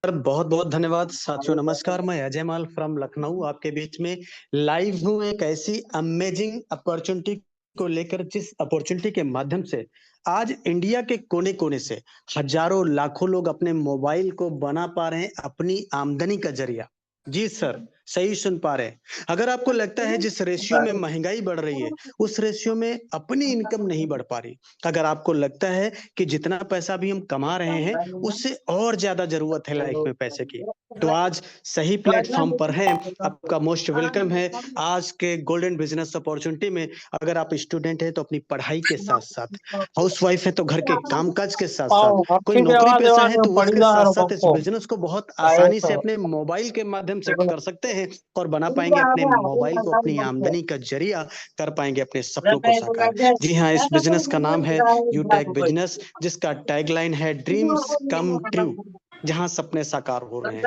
बहुत बहुत धन्यवाद साथियों। नमस्कार, मैं अजय माल फ्रॉम लखनऊ आपके बीच में लाइव हूँ एक ऐसी अमेजिंग अपॉर्चुनिटी को लेकर, जिस अपॉर्चुनिटी के माध्यम से आज इंडिया के कोने कोने से हजारों लाखों लोग अपने मोबाइल को बना पा रहे हैं अपनी आमदनी का जरिया। जी सर, सही सुन पा रहे हैं। अगर आपको लगता है जिस रेशियो में महंगाई बढ़ रही है उस रेशियो में अपनी इनकम नहीं बढ़ पा रही, अगर आपको लगता है कि जितना पैसा भी हम कमा रहे हैं उससे और ज्यादा जरूरत है लाइफ में पैसे की, तो आज सही प्लेटफॉर्म पर हैं। आपका मोस्ट वेलकम है आज के गोल्डन बिजनेस अपॉर्चुनिटी में। अगर आप स्टूडेंट हैं तो अपनी पढ़ाई के साथ साथ, हाउस वाइफ है तो घर के कामकाज के साथ साथ, कोई नौकरी पेशा है तो उसके साथ साथ इस बिजनेस को बहुत आसानी से अपने मोबाइल के माध्यम से कर सकते हैं और बना पाएंगे अपने मोबाइल को अपनी आमदनी का जरिया, कर पाएंगे अपने सपनों को साकार। जी हाँ, इस बिजनेस का नाम है यूटेक बिजनेस, जिसका टैगलाइन है ड्रीम्स कम ट्रू, जहां सपने साकार हो रहे हैं।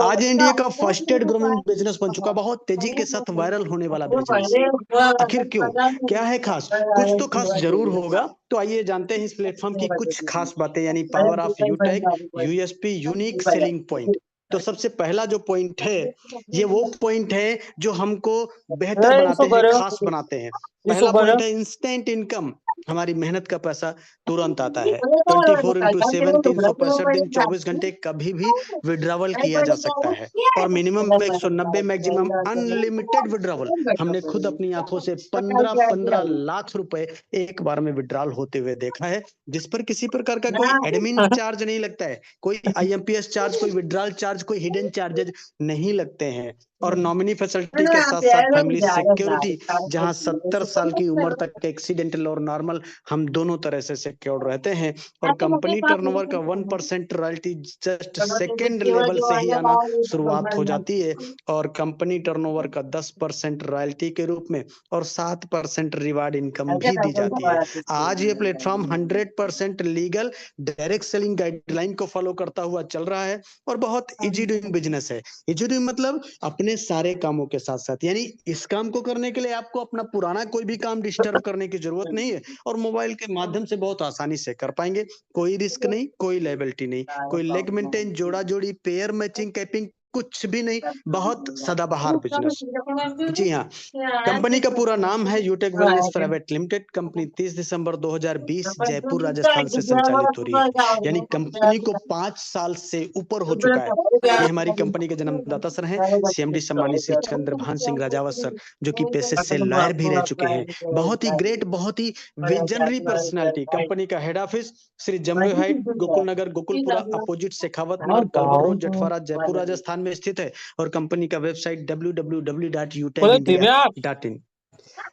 आज इंडिया का फर्स्ट ग्रोइंग बिजनेस बन चुका, बहुत तेजी के साथ वायरल होने वाला बिजनेस। आखिर क्यों, क्या है खास? कुछ तो खास जरूर होगा। तो आइए जानते हैं इस प्लेटफॉर्म की कुछ खास बातें, यानी power of Utag, USP, unique selling point. तो सबसे पहला जो पॉइंट है, ये वो पॉइंट है जो हमको बेहतर बनाते हैं, खास बनाते हैं। पहला पॉइंट है इंस्टेंट इनकम। हमारी मेहनत का पैसा तुरंत आता है। 24x7, 365 दिन, 24 घंटे कभी भी विड्रॉवल किया जा सकता है और मिनिमम 190, मैक्सिमम अनलिमिटेड विड्रॉवल। हमने खुद अपनी आंखों से 15-15 लाख रुपए एक बार में विड्रॉल होते हुए देखा है, जिस पर किसी प्रकार का कोई एडमिन चार्ज नहीं लगता है, कोई आईएमपीएस चार्ज, कोई विड्रॉल चार्ज, कोई हिडन चार्जेज नहीं लगते हैं। और नॉमिनी फैसिलिटी के साथ साथ फैमिली सिक्योरिटी, जहां 70 साल की उम्र तक एक्सीडेंटल और नॉर्मल हम दोनों तरह से सिक्योर रहते हैं। और कंपनी टर्नओवर का 1% रॉयल्टी जस्ट सेकेंड लेवल से ही आना शुरुआत हो जाती है, और कंपनी टर्नओवर का 10% रॉयल्टी के रूप में और 7% रिवार्ड इनकम भी दी जाती है। आज ये platform 100% legal direct selling guideline को फॉलो करता हुआ चल रहा है और बहुत इजी डूइंग बिजनेस है। इजी डूइंग मतलब अपने सारे कामों के साथ साथ, यानी इस काम को करने के लिए आपको अपना पुराना कोई भी काम डिस्टर्ब करने की जरूरत नहीं है और मोबाइल के माध्यम से बहुत आसानी से कर पाएंगे। कोई रिस्क नहीं, कोई लायबिलिटी नहीं, कोई लेग मेंटेन, जोड़ा जोड़ी, पेयर मैचिंग, कैपिंग, कुछ भी नहीं। बहुत सदाबहार बिजनेस। जी हाँ, कंपनी का पूरा नाम है यूटेक वेलनेस प्राइवेट लिमिटेड। कंपनी 30 दिसंबर 2020 जयपुर राजस्थान से संचालित हो रही है, यानी कंपनी को 5 साल से ऊपर हो चुका है। ये हमारी कंपनी के जन्मदाता सर हैं, सीएमडी सम्मानित श्री चंद्रभान सिंह राजावत सर, जो कि पेशे से लॉयर भी रह चुके हैं। बहुत ही ग्रेट, बहुत ही विजनरी पर्सनालिटी। कंपनी का हेड ऑफिस श्री जम्बो हाइट, गोकुल नगर, गोकुलपुरा अपोजिट शेखावत मार्ग, कलवर रोड, जटफारा, जयपुर राजस्थान में स्थित है। और कंपनी का वेबसाइट www.utegindia.in।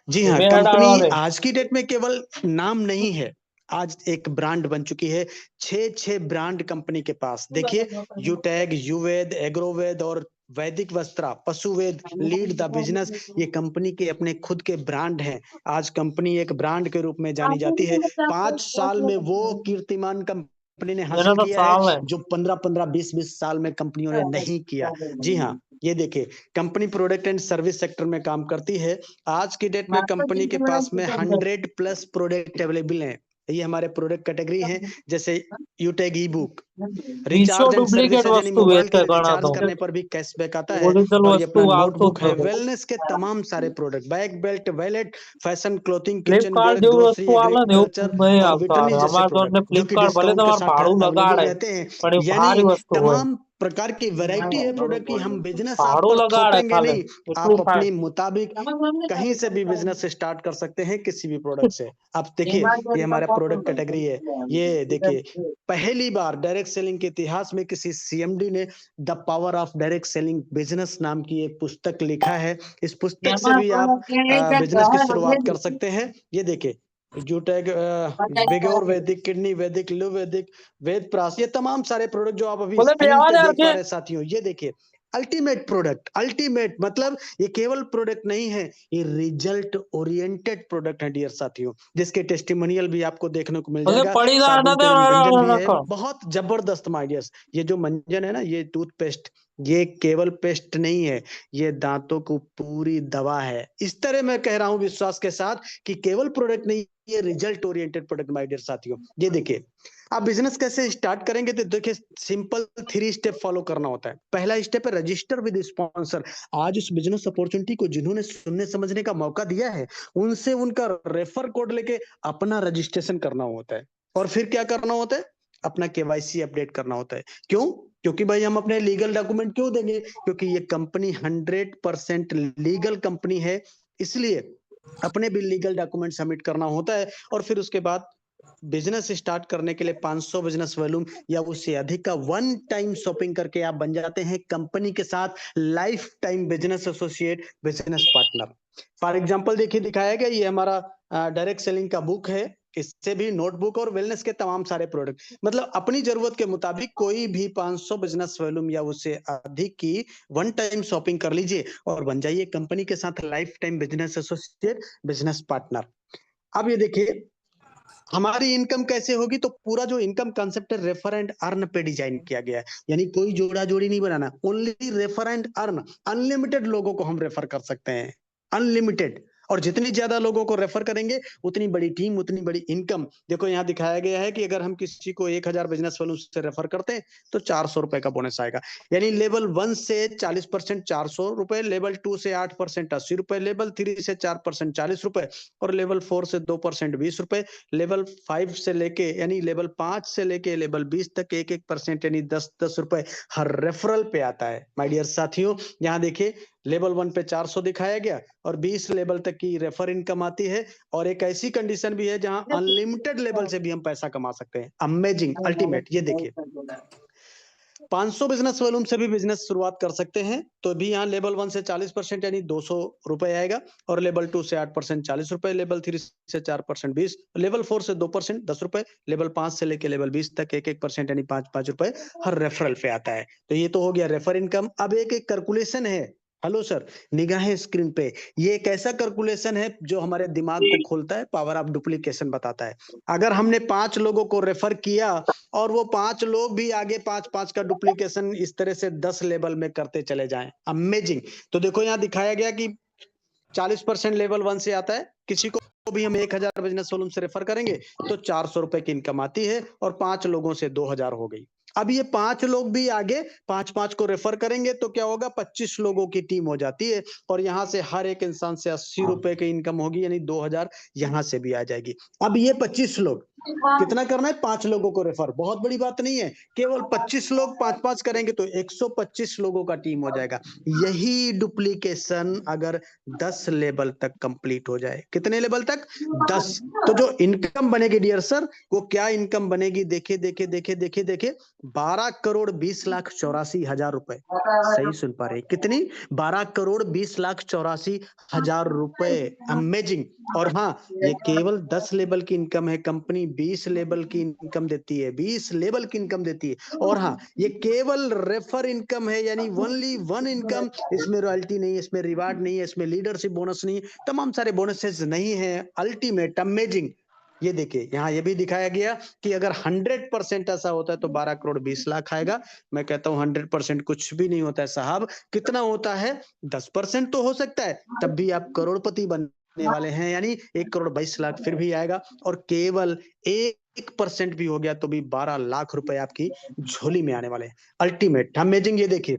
जी हाँ, कंपनी आज की डेट में केवल नाम नहीं है, आज एक ब्रांड बन चुकी है। 6 ब्रांड कंपनी के पास। देखिए, यूटैग, युवेद, एग्रोवेद और वैदिक वस्त्रा, पशुवेद, लीड द बिजनेस, ये कंपनी के अपने खुद के ब्रांड हैं। आज कंपनी एक ब्रांड के रूप में जानी जाती है। 5 साल में वो कीर्तिमान कंपनी ने हासिल किया है जो 15-15, 20-20 साल में कंपनियों ने नहीं किया। जी हाँ, ये देखिए, company product and service sector में काम करती है। आज की डेट में कंपनी के पास में 100+ प्रोडक्ट अवेलेबल हैं। ये हमारे प्रोडक्ट कैटेगरी हैं, जैसे Utag e book, Meesho recharge and duplicate services, यानी वस्तु मोबाइल के बेचकर गणा रिचार्ज दो करने पर भी कैशबैक आता है। ओरिजिनल और ये अपना वस्तु नोटबुक है, आउटसोर्स करो वेलनेस के तमाम सारे product, bag, belt, wallet, fashion, clothing, kitchen Flipkart ware, જેવી ग्रोसरी, વસ્તુ આવે ને एग्रीकल्चर એવું નહીં और આવતું विटरनी जैसे અમારે તો प्रोडक्ट, जो कि फ्लिपकार्ट भले डिस्काउंट के તમારે साथ ભાડું अवेलेबल લગાડે रहते हैं। પણ એ यानी ભારી વસ્તુ હોય तमाम प्रकार की वैरायटी है प्रोडक्ट की। हम बिजनेस आप ભાડું पर લગાડે थोपेंगे ખાલી नहीं, એટલું आप થાય अपने मुताबिक कहीं से भी बिजनेस स्टार्ट कर सकते हैं, किसी भी प्रोडक्ट से। आप देखिए, ये हमारा प्रोडक्ट कैटेगरी है। ये देखिए, पहली बार डायरेक्ट सेलिंग के इतिहास में किसी सीएमडी ने the power of direct selling business नाम की एक पुस्तक लिखा है। इस पुस्तक से भी आप बिजनेस की शुरुआत कर सकते हैं। ये देखिए, जूटैग, बिगोर वैदिक, किडनी वैदिक, लिव वैदिक, वेद प्रास, ये तमाम सारे प्रोडक्ट जो आप अभी बोले स्क्रीन आवाज पे आ देख रही पा है रहे हैं साथियों, ये देखिए, अल्टीमेट प्रोडक्ट। अल्टीमेट मतलब ये केवल प्रोडक्ट नहीं है, ये रिजल्ट ओरिएंटेड प्रोडक्ट है डियर साथियों, जिसके टेस्टिमोनियल भी आपको देखने को मिल बोले जाएगा। पड़ीदार ना दे साबुन, तेल, मंजन भी है, बहुत जबरदस्त आइडियाज। ये जो मंजन है ना, ये टूथपेस्ट, ये केवल पेस्ट नहीं है, ये दांतों को पूरी दवा है। इस तरह मैं कह रहा हूं विश्वास के साथ कि केवल प्रोडक्ट नहीं ये result oriented product my dear साथियों। ये देखिए, आप बिजनेस कैसे स्टार्ट करेंगे तो देखिए सिंपल 3 स्टेप फॉलो करना होता है। पहला स्टेप है रजिस्टर विद स्पॉन्सर। आज उस बिजनेस अपॉर्चुनिटी को जिन्होंने सुनने समझने का मौका दिया है, उनसे उनका रेफर कोड लेके अपना रजिस्ट्रेशन करना होता है। और फिर क्या करना होता है? अपना केवाईसी अपडेट करना होता है। क्यों? क्योंकि भाई हम अपने लीगल डॉक्यूमेंट क्यों देंगे? क्योंकि ये कंपनी 100% लीगल कंपनी है, इसलिए अपने भी लीगल डॉक्यूमेंट सबमिट करना होता है। और फिर उसके बाद बिजनेस स्टार्ट करने के लिए 500 बिजनेस वॉल्यूम या उससे अधिक का वन टाइम शॉपिंग करके आप बन जाते हैं कंपनी के साथ life time business associate, business partner. For example देखिए दिखाया गया, ये हमारा डायरेक्ट सेलिंग का बुक है। इससे भी नोटबुक और वेलनेस के तमाम सारे प्रोडक्ट, मतलब अपनी जरूरत के मुताबिक कोई भी 500 बिजनेस वॉल्यूम या उससे अधिक की वन टाइम शॉपिंग कर लीजिए और बन जाइए कंपनी के साथ life time business associate, business partner. अब ये देखिए हमारी इनकम कैसे होगी, तो पूरा जो इनकम कंसेप्ट है रेफर एंड अर्न पे डिजाइन किया गया है। यानी कोई जोड़ा जोड़ी नहीं बनाना, only refer and earn. Unlimited लोगों को हम रेफर कर सकते हैं, अनलिमिटेड। और जितनी ज्यादा लोगों को रेफर करेंगे उतनी बड़ी टीम, उतनी बड़ी इनकम। देखो यहाँ दिखाया गया है कि अगर हम किसी को 1000 बिजनेस वालों से रेफर करते हैं तो 400 रुपए का बोनस आएगा। यानी लेवल 1 से 40% 400 रुपए, लेवल 2 से 8% 80 रुपए, लेवल 3 से 4% 40 रुपए, और लेवल 4 से 2% 20 रुपए, लेवल 5 से लेके यानी लेवल 5 से लेके लेवल 20 तक 1% यानी 10-10 रुपए हर रेफरल पे आता है। माय डियर साथियों, यहाँ देखिए लेवल 1 पे 400 दिखाया गया और 20 लेवल तक की रेफर इनकम आती है। और एक ऐसी कंडीशन भी है जहां अनलिमिटेड लेवल से भी हम पैसा कमा सकते हैं। Amazing, ultimate. ये देखिए 500 बिजनेस वॉल्यूम से भी बिजनेस शुरुआत कर सकते हैं, तो भी यहाँ लेवल 1 से 40% यानी 200 रुपए आएगा, और लेवल 2 से 8% 40 रुपए, लेवल 3 से 4% 20, लेवल 4 से 2% 10 रुपए, लेवल 5 से लेके लेवल 20 तक 1% यानी 5-5 रुपए हर रेफरल पे आता है। तो ये तो हो गया रेफर इनकम। अब एक एक कैलकुलेशन है। हेलो सर, निगाहें स्क्रीन पे। ये एक ऐसा कैलकुलेशन है जो हमारे दिमाग को खोलता है, पावर ऑफ डुप्लीकेशन बताता है। अगर हमने 5 लोगों को रेफर किया और वो 5 लोग भी आगे 5-5 का डुप्लीकेशन इस तरह से 10 लेवल में करते चले जाएं, अमेजिंग। तो देखो यहाँ दिखाया गया कि 40% लेवल 1 से आता है। किसी को भी हम 1000 बिजनेस वॉल्यूम से रेफर करेंगे तो 400 रुपए की इनकम आती है, और 5 लोगों से 2000 हो गई। अब ये 5 लोग भी आगे 5-5 को रेफर करेंगे तो क्या होगा, 25 लोगों की टीम हो जाती है, और यहाँ से हर एक इंसान से 80 रुपए की इनकम होगी, यानी 2000 यहाँ से भी आ जाएगी। अब ये 25 लोग कितना करना है, 5 लोगों को रेफर, बहुत बड़ी बात नहीं है। केवल 25 लोग 5-5 करेंगे तो 125 लोगों का टीम हो जाएगा। यही डुप्लीकेशन अगर 10 लेवल तक कंप्लीट हो जाए, कितने लेवल तक, 10, तो जो इनकम बनेगी डियर सर, वो क्या इनकम बनेगी, देखे देखे देखे देखे देखे 12,20,84,000 रुपए। सही सुन पा रहे, कितनी, 12,20,84,000 रुपए। अमेजिंग। और हाँ, ये केवल 10 लेवल की इनकम है, कंपनी 20 लेवल की इनकम देती है, 20 लेवल की इनकम देती है। और हाँ, ये केवल रेफर इनकम है, यानी ओनली वन इनकम। इसमें रॉयल्टी नहीं है, इसमें रिवार्ड नहीं है, इसमें लीडरशिप बोनस नहीं है, तमाम सारे बोनसेस नहीं है। Ultimate, amazing. ये देखिए यहाँ ये भी दिखाया गया कि अगर 100% ऐसा होता है तो 12,20,00,000 आएगा। मैं कहता हूँ 100% कुछ भी नहीं होता है साहब। कितना होता है, 10% तो हो सकता है, तब भी आप करोड़पति बनने वाले हैं, यानी 1,22,00,000 फिर भी आएगा। और केवल 1% भी हो गया तो भी 12 लाख रुपए आपकी झोली में आने वाले हैं। Ultimate, amazing. ये देखिए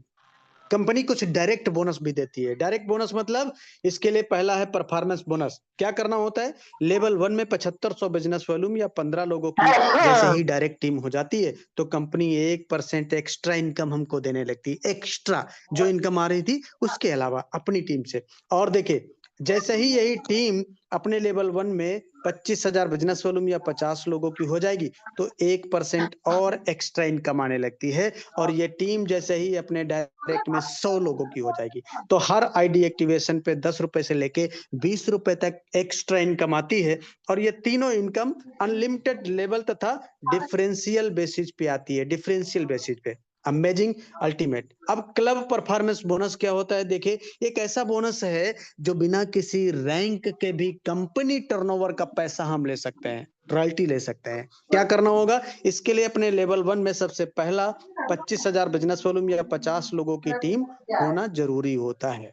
कंपनी कुछ डायरेक्ट बोनस भी देती है। डायरेक्ट बोनस मतलब, इसके लिए पहला है परफॉर्मेंस बोनस। क्या करना होता है, लेवल 1 में 7500 बिजनेस वॉल्यूम या 15 लोगों की जैसे ही डायरेक्ट टीम हो जाती है तो कंपनी 1% एक्स्ट्रा इनकम हमको देने लगती है, एक्स्ट्रा जो इनकम आ रही थी उसके अलावा अपनी टीम से। और देखिए जैसे ही यही टीम अपने लेवल 1 में 25,000 बिजनेस वॉल्यूम या 50 लोगों की हो जाएगी तो 1% और एक्स्ट्रा इनकम आने लगती है। और ये टीम जैसे ही अपने डायरेक्ट में 100 लोगों की हो जाएगी तो हर आईडी एक्टिवेशन पे 10 रुपए से लेके 20 रुपए तक एक्स्ट्रा इनकम आती है। और ये तीनों इनकम अनलिमिटेड लेवल तथा डिफरेंशियल बेसिस पे आती है, डिफरेंशियल बेसिस पे। Amazing, ultimate. अब क्लब परफॉर्मेंस बोनस क्या होता है, देखिए एक ऐसा बोनस है जो बिना किसी रैंक के भी कंपनी टर्नओवर का पैसा हम ले सकते हैं, रॉयल्टी ले सकते हैं। क्या करना होगा, इसके लिए अपने लेवल 1 में सबसे पहला 25,000 बिजनेस वॉल्यूम या 50 लोगों की टीम होना जरूरी होता है।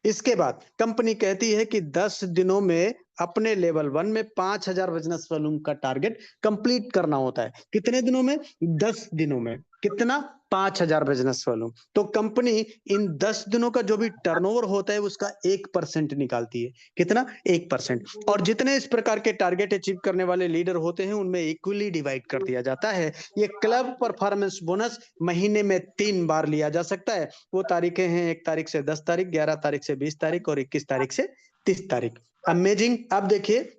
इसके बाद कंपनी कहती है कि 10 दिनों में अपने लेवल 1 में 5000 बिजनेस वॉल्यूम का टारगेट कंप्लीट करना होता है। कितने दिनों में? 10 दिनों में। कितना? 5000 बिजनेस वॉल्यूम। तो कंपनी इन 10 दिनों का जो भी टर्नओवर होता है उसका 1% निकालती है। कितना? 1%। और जितने इस प्रकार के टारगेट अचीव करने वाले लीडर होते हैं उनमें इक्वली डिवाइड कर दिया जाता है। ये क्लब परफॉर्मेंस बोनस महीने में 3 बार लिया जा सकता है। वो तारीखें हैं 1 तारीख से 10 तारीख, 11 तारीख से 20 तारीख और 21 तारीख से 30 तारीख। अमेजिंग। अब देखिए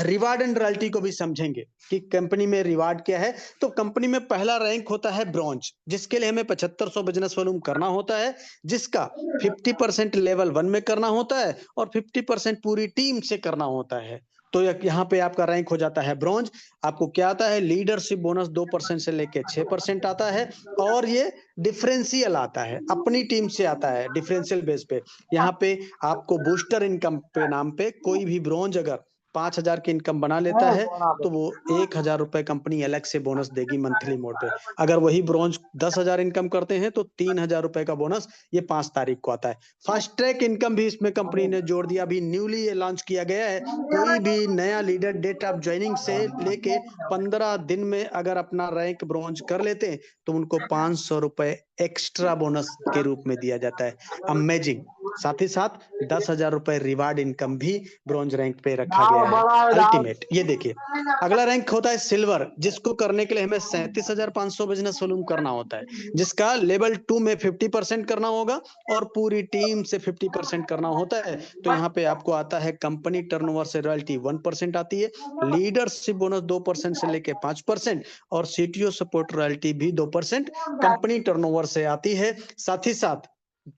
रिवार्ड एंड रॉयल्टी को भी समझेंगे कि कंपनी में रिवार्ड क्या है। तो कंपनी में पहला रैंक होता है ब्रॉन्ज, जिसके लिए हमें 7500 बिजनेस वॉल्यूम करना होता है, जिसका 50% लेवल 1 में करना होता है और 50% पूरी टीम से करना होता है। तो यहाँ पे आपका रैंक हो जाता है ब्रॉन्ज। आपको क्या आता है? लीडरशिप बोनस 2% से लेके 6% आता है और ये डिफरेंशियल आता है, अपनी टीम से आता है डिफरेंशियल बेस पे। यहाँ पे आपको बूस्टर इनकम पे नाम पे कोई भी ब्रॉन्ज अगर 5000 की इनकम बना लेता है तो वो 1000 रुपए कंपनी अलग से बोनस देगी मंथली मोड पे। अगर वही ब्रॉन्ज 10,000 इनकम करते हैं तो 3000 रुपए का बोनस ये 5 तारीख को आता है। फास्ट ट्रैक इनकम भी इसमें कंपनी ने जोड़ दिया, अभी न्यूली ये लॉन्च किया गया है। कोई भी नया लीडर डेट ऑफ ज्वाइनिंग से लेके 15 दिन में अगर अपना रैंक ब्रॉन्ज कर लेते हैं तो उनको 500 रुपए एक्स्ट्रा बोनस के रूप में दिया जाता है। अमेजिंग। साथ ही साथ 10,000 रुपए रिवार्ड इनकम भी ब्रॉन्ज रैंक पे रखा गया है। अल्टीमेट। ये देखिए अगला रैंक होता है सिल्वर, जिसको करने के लिए हमें 37,500 बिजनेस वॉल्यूम करना होता है, जिसका लेवल 2 में 50% करना होगा और पूरी टीम से 50% करना होता है। तो यहाँ पे आपको आता है कंपनी टर्नओवर से रॉयल्टी 1% आती है, लीडरशिप बोनस 2% से लेके 5% और सीटीओ सपोर्ट रॉयल्टी भी 2% कंपनी टर्नओवर से आती है। साथ ही साथ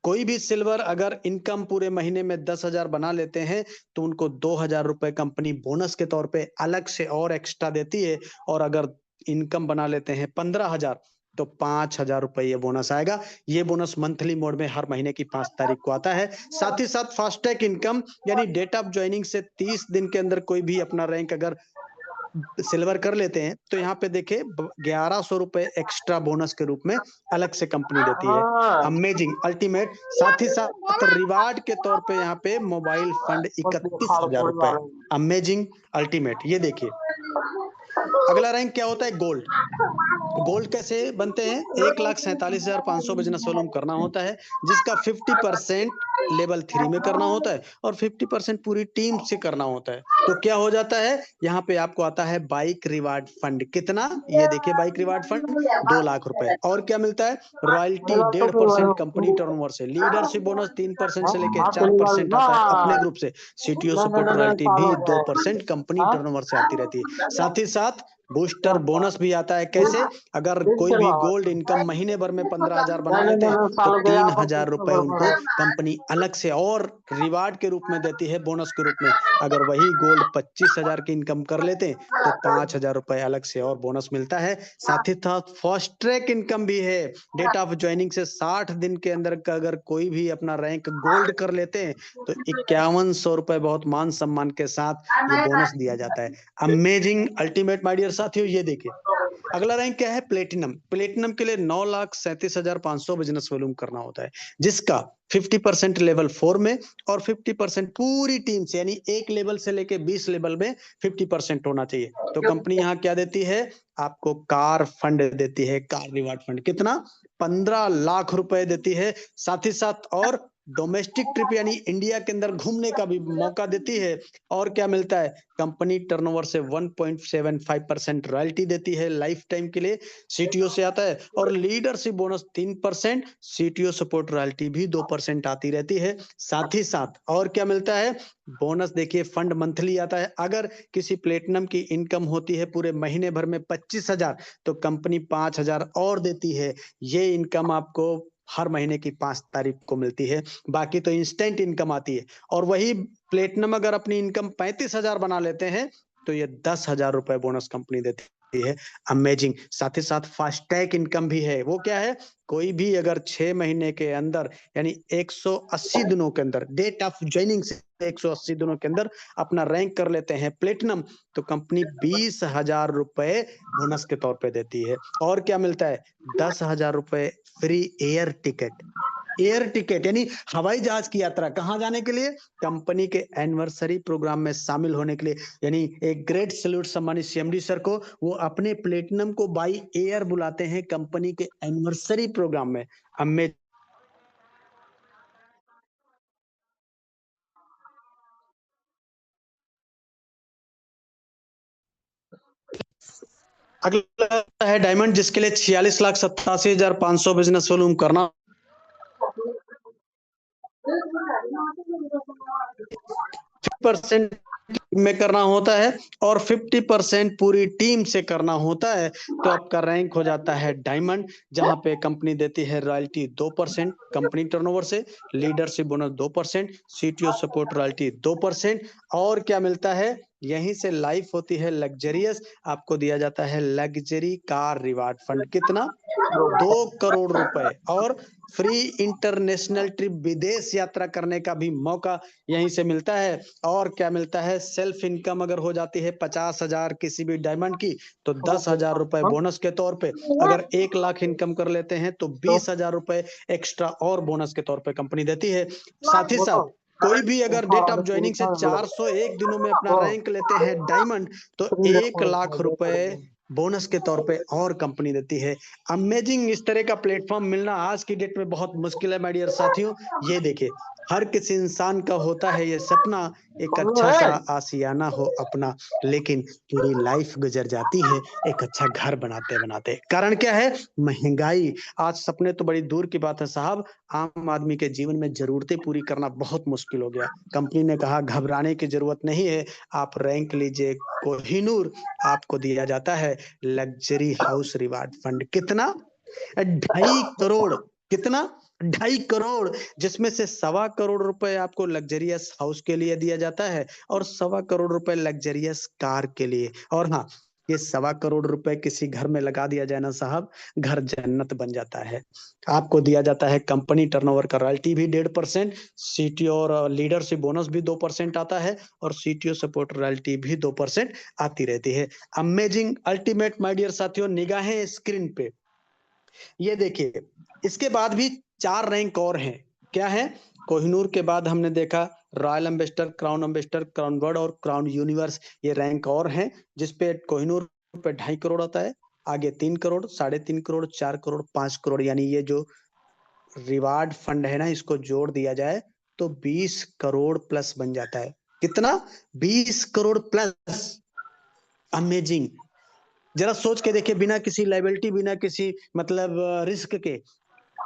कोई भी सिल्वर अगर इनकम पूरे महीने में 10,000 बना लेते हैं तो उनको 2,000 रुपए कंपनी बोनस के तौर पे अलग से और एक्स्ट्रा देती है। और अगर इनकम बना लेते हैं 15,000 तो 5,000 रुपए ये बोनस आएगा। ये बोनस मंथली मोड में हर महीने की 5 तारीख को आता है। साथ ही साथ फास्टैग इनकम यानी डेट ऑफ ज्वाइनिंग से 30 दिन के अंदर कोई भी अपना रैंक अगर सिल्वर कर लेते हैं तो यहाँ पे देखिए 1100 रुपए एक्स्ट्रा बोनस के रूप में अलग से कंपनी देती है। अमेजिंग। अल्टीमेट। साथ ही साथ रिवार्ड के तौर पे यहाँ पे मोबाइल फंड 31,000 रुपए। अमेजिंग। अल्टीमेट। ये देखिए अगला रैंक क्या होता है? गोल्ड। गोल्ड कैसे बनते हैं? 1,47,500 बिजनेस वॉल्यूम करना होता है, जिसका 50% लेवल 3 में करना होता है और 50% पूरी टीम से करना होता है। तो क्या हो जाता है? यहाँ पे आपको आता है बाइक रिवार्ड फंड। कितना? ये देखिए बाइक रिवार्ड फंड 2 लाख रुपए। और क्या मिलता है? रॉयल्टी 1.5% कंपनी टर्नओवर से, लीडरशिप बोनस 3% से लेके 4% आता है अपने ग्रुप से, सीटीओ सपोर्ट रॉयल्टी भी 2% कंपनी टर्नओवर से आती रहती है। साथ ही साथ बूस्टर बोनस भी आता है। कैसे? अगर कोई भी गोल्ड इनकम महीने भर में 15,000 बना लेते हैं तो 3,000 रुपए उनको कंपनी अलग से और रिवार्ड के रूप में देती है, बोनस के रूप में। अगर वही गोल्ड 25,000 की इनकम कर लेते हैं तो 5,000 रुपए अलग से और बोनस मिलता है। साथ ही साथ फास्ट ट्रैक इनकम भी है। डेट ऑफ ज्वाइनिंग से 60 दिन के अंदर का अगर कोई भी अपना रैंक गोल्ड कर लेते हैं तो 5100 रुपए बहुत मान सम्मान के साथ ये बोनस दिया जाता है। अमेजिंग। अल्टीमेट माय डियर साथियों। ये देखिए अगला रैंक क्या है? प्लेटिनम। प्लेटिनम के लिए 9,37,500 बिजनेस वॉल्यूम करना होता है, जिसका 50% लेवल 4 में और 50% पूरी टीम से, यानी एक लेवल से लेके 20 लेवल में 50% होना चाहिए। तो कंपनी यहाँ क्या देती है? आपको कार फंड देती है, कार रिवार्ड फंड। कितना? 15 लाख रुपए देती है। साथ ही साथ और डोमेस्टिक ट्रिप यानी इंडिया के अंदर घूमने का भी मौका देती है। और क्या मिलता है? कंपनी टर्नओवर से 1.75% रॉयल्टी देती है लाइफ टाइम के लिए, सीटीओ से आता है। और leadership bonus 3%, CTO support royalty भी 2% आती रहती है। साथ ही साथ और क्या मिलता है? बोनस देखिए फंड मंथली आता है। अगर किसी प्लेटिनम की इनकम होती है पूरे महीने भर में 25,000 तो कंपनी 5,000 और देती है। ये इनकम आपको हर महीने की 5 तारीख को मिलती है। बाकी तो इंस्टेंट इनकम आती है। और वही प्लेटिनम अगर अपनी इनकम 35,000 बना लेते हैं तो ये 10,000 रुपए बोनस कंपनी देती है। अमेजिंग। साथ ही साथ फास्टैग इनकम भी है। वो क्या है? कोई भी अगर 6 महीने के अंदर यानी 180 दिनों के अंदर, डेट ऑफ ज्वाइनिंग से 180 दिनों के अंदर अपना रैंक कर लेते हैं प्लेटिनम तो कंपनी 20,000 रुपए बोनस के तौर पे देती है। और क्या मिलता है? 10,000 रुपए free air ticket. Air ticket यानी हवाई जहाज की यात्रा कहाँ जाने के लिए? कंपनी के एनिवर्सरी प्रोग्राम में शामिल होने के लिए। यानी एक ग्रेट सैल्यूट सम्मानित सीएमडी सर को, वो अपने प्लेटिनम को बाई एयर बुलाते हैं कंपनी के एनिवर्सरी प्रोग्राम में। हमें अगला है डायमंड, जिसके लिए 46,87,500 बिजनेस वॉल्यूम करना परसेंट में करना होता है और 50% पूरी टीम से करना होता है, तो आपका रैंक हो जाता है डायमंड, जहां पे कंपनी देती है रॉयल्टी 2% कंपनी टर्नओवर से, leadership bonus 2%, CTO support royalty 2%। और क्या मिलता है? यहीं से लाइफ होती है लग्जरियस, आपको दिया जाता है लग्जरी कार रिवार्ड फंड। कितना? 2 करोड़ रुपए और फ्री इंटरनेशनल ट्रिप, विदेश यात्रा करने का भी मौका यहीं से मिलता है। और क्या मिलता है? सेल्फ इनकम अगर हो जाती है 50,000 किसी भी डायमंड की, तो 10,000 रुपए बोनस के तौर पे। अगर 1 लाख इनकम कर लेते हैं तो 20,000 रुपए एक्स्ट्रा और बोनस के तौर पे कंपनी देती है। साथ ही साथ कोई भी अगर डेट ऑफ ज्वाइनिंग से 401 दिनों में अपना रैंक लेते हैं डायमंड, तो 1 लाख रुपए बोनस के तौर पे और कंपनी देती है। अमेजिंग, इस तरह का प्लेटफॉर्म मिलना आज की डेट में बहुत मुश्किल है माय डियर साथियों। ये देखिए, हर किसी इंसान का होता है ये सपना, एक अच्छा सा आशियाना हो अपना, लेकिन पूरी लाइफ गुजर जाती है एक अच्छा घर बनाते बनाते। कारण क्या है? महंगाई। आज सपने तो बड़ी दूर की बात है साहब, आम आदमी के जीवन में जरूरतें पूरी करना बहुत मुश्किल हो गया। कंपनी ने कहा घबराने की जरूरत नहीं है, आप रैंक लीजिए कोहिनूर, आपको दिया जाता है लग्जरी हाउस रिवार्ड फंड। कितना? 2.5 करोड़। कितना? 2.5 करोड़, जिसमें से 1.25 करोड़ रुपए आपको लग्जरियस हाउस के लिए दिया जाता है और 1.25 करोड़ रुपए लग्जरियस कार के लिए। और हाँ, ये 1.25 करोड़ रुपए किसी घर में लगा दिया जाए ना साहब, घर जन्नत बन जाता है। आपको दिया जाता है कंपनी टर्नओवर का रॉयल्टी भी 1.5%, सीटीओ और लीडरशिप बोनस भी 2% आता है और सीटीओ सपोर्ट रॉयल्टी भी 2% आती रहती है। अमेजिंग, अल्टीमेट माय डियर साथियों, निगाहें स्क्रीन पे ये देखिए। इसके बाद भी 4 रैंक और हैं। क्या है? कोहिनूर के बाद हमने देखा royal ambassador, crown ambassador, crown word और क्राउन यूनिवर्स, ये रैंक और हैं, जिसपे कोहिनूर पे 2.5 करोड़ आता है, आगे 3 करोड़, 3.5 करोड़, 4 करोड़, 5 करोड़। यानी ये जो रिवार्ड फंड है ना, इसको जोड़ दिया जाए तो 20 करोड़ प्लस बन जाता है। कितना? 20 करोड़ प्लस। अमेजिंग। जरा सोच के देखिए, बिना किसी लाइबिलिटी, बिना किसी मतलब रिस्क के,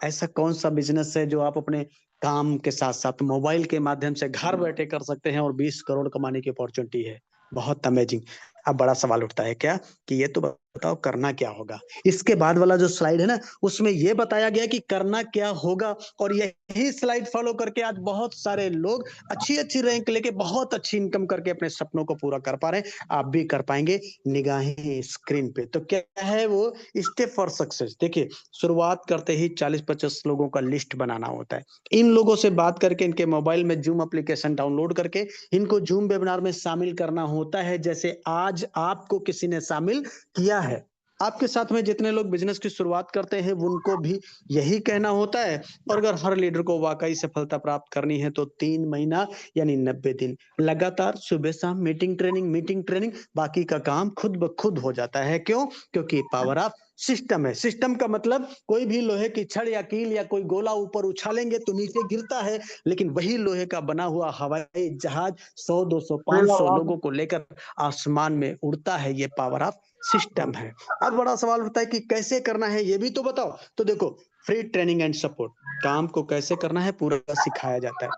ऐसा कौन सा बिजनेस है जो आप अपने काम के साथ साथ मोबाइल के माध्यम से घर बैठे कर सकते हैं और 20 करोड़ कमाने की अपॉर्चुनिटी है? बहुत अमेजिंग। अब बड़ा सवाल उठता है क्या, कि ये तो बताओ करना क्या होगा। इसके बाद वाला जो स्लाइड है ना, उसमें ये बताया गया कि करना क्या होगा, और यही स्लाइड फॉलो करके आज बहुत सारे लोग अच्छी अच्छी रैंक लेके बहुत अच्छी इनकम करके अपने सपनों को पूरा कर पा रहे हैं। आप भी कर पाएंगे। निगाहें स्क्रीन पे तो क्या है वो स्टेप फॉर सक्सेस। देखिए, शुरुआत करते ही 40-50 लोगों का लिस्ट बनाना होता है। इन लोगों से बात करके, इनके मोबाइल में जूम एप्लीकेशन डाउनलोड करके इनको जूम वेबिनार में शामिल करना होता है, जैसे आज आपको किसी ने शामिल किया है। आपके साथ में जितने लोग बिजनेस की शुरुआत करते हैं उनको भी यही कहना होता है। और अगर हर लीडर को वाकई सफलता प्राप्त करनी है तो 3 महीना यानी 90 दिन लगातार सुबह शाम मीटिंग ट्रेनिंग, बाकी का काम खुद ब खुद हो जाता है। क्यों? क्योंकि पावर ऑफ सिस्टम है। सिस्टम का मतलब कोई भी लोहे की छड़ या कील या कोई गोला ऊपर उछालेंगे तो नीचे गिरता है, लेकिन वही लोहे का बना हुआ हवाई जहाज 100, 200, 500 लोगों को लेकर आसमान में उड़ता है। ये पावर ऑफ सिस्टम है। अब बड़ा सवाल उठता है कि कैसे करना है, ये भी तो बताओ। तो देखो, फ्री ट्रेनिंग एंड सपोर्ट, काम को कैसे करना है पूरा सिखाया जाता है।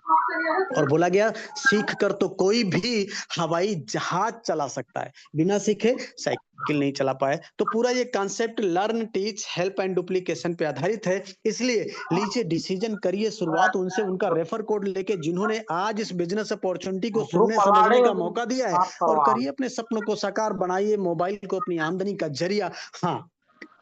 और बोला गया सीख कर तो कोई भी हवाई जहाज चला सकता है, बिना सीखे साइकिल नहीं चला पाए। तो पूरा ये concept learn teach help and duplication पे आधारित है। इसलिए लीजिए डिसीजन करिए शुरुआत उनसे, उनका रेफर कोड लेके जिन्होंने आज इस बिजनेस अपॉर्चुनिटी को ग्रुप सुनने पलाड़े समझने का मौका दिया है, आप और करवा करिए अपने सपनों को साकार, बनाइए मोबाइल को अपनी आमदनी का जरिया। हाँ,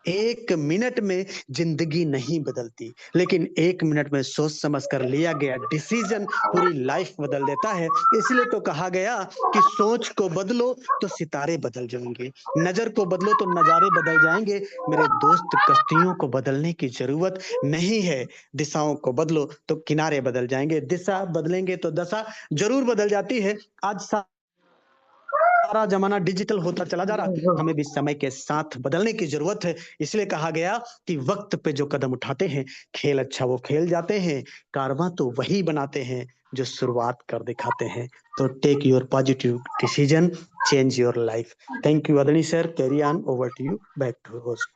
1 मिनट में जिंदगी नहीं बदलती, लेकिन 1 मिनट में सोच समझ कर लिया गया डिसीजन पूरी लाइफ बदल देता है। इसलिए तो कहा गया कि सोच को बदलो तो सितारे बदल जाएंगे, नजर को बदलो तो नजारे बदल जाएंगे। मेरे दोस्त, कश्तियों को बदलने की जरूरत नहीं है, दिशाओं को बदलो तो किनारे बदल जाएंगे। दिशा बदलेंगे तो दशा जरूर बदल जाती है। आज सारा जमाना डिजिटल होता चला जा रहा है, हमें भी समय के साथ बदलने की जरूरत है। इसलिए कहा गया कि वक्त पे जो कदम उठाते हैं, खेल अच्छा वो खेल जाते हैं, कारवां तो वही बनाते हैं जो शुरुआत कर दिखाते हैं। तो take your positive decision, change your life. Thank you Adani sir, carry on, over to you, back to host.